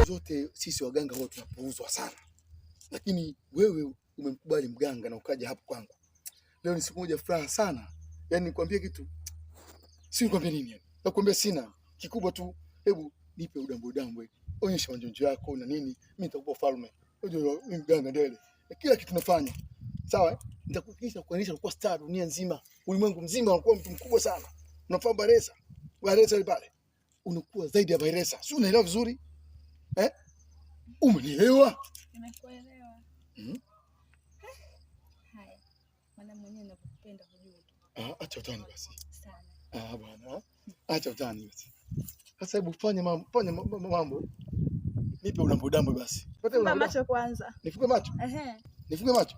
Zote sisi waganga wote tunapuuzwa sana. Lakini wewe umemkubali mganga na ukaja hapo kwangu. Leo ni siku moja furaha sana. Yaani nikwambie kitu. Si nikwambie nini? Nakwambia sina. Kikubwa tu hebu nipe udambwe. Onyesha manjonjo yako na nini. Mimi nitakupa ufalme. Unajua mimi mganga ndele. Kila kitu nafanya. Sawa eh? Nitakufikisha kuanisha kwa star dunia nzima. Ulimwengu mzima unakuwa mtu mkubwa sana. Unafahamu Baresa? Baresa ile pale. Unakuwa zaidi ya Baresa. Si unaelewa vizuri? Eh? Umenielewa? Nimekuelewa. Haya. Maana mwenyewe nakupenda kujua tu. Acha utani basi. Sana. Bwana. Acha utani basi. Sasa hebu fanya mambo. Nipe udambwe basi. Funga macho kwanza. Nifunge macho? Nifunge macho.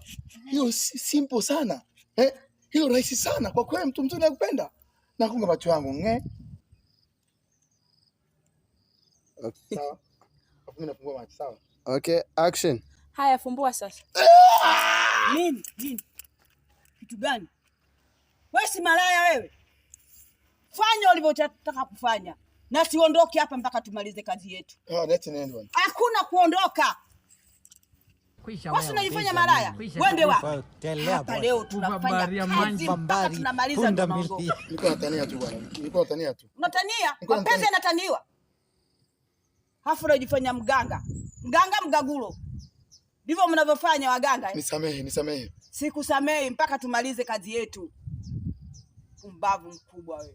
Hiyo simple sana. Hiyo rahisi sana kwa kweli, mtu mzuri anakupenda. Nafunga macho yangu, Okay. Sawa. Mimi nafungua macho, sawa? Okay, action. Haya, fumbua sasa. Nini? Kitu gani? Wewe si malaya wewe. Fanya ulivyotaka kufanya. Na siondoke hapa mpaka tumalize kazi yetu. That's an end one. Hakuna kuondoka. Wewe unajifanya malaya. Wende wapi? Hapa leo tunafanya kazi mpaka tunamaliza ndo naondoka. Niko natania tu bwana. Niko natania tu. Unatania? Mapenzi yanataniwa. Hafu unajifanya mganga. Mgagulo. Ndivyo mnavyofanya waganga. Nisamehe. Sikusamehi mpaka tumalize kazi yetu. Pumbavu mkubwa wewe.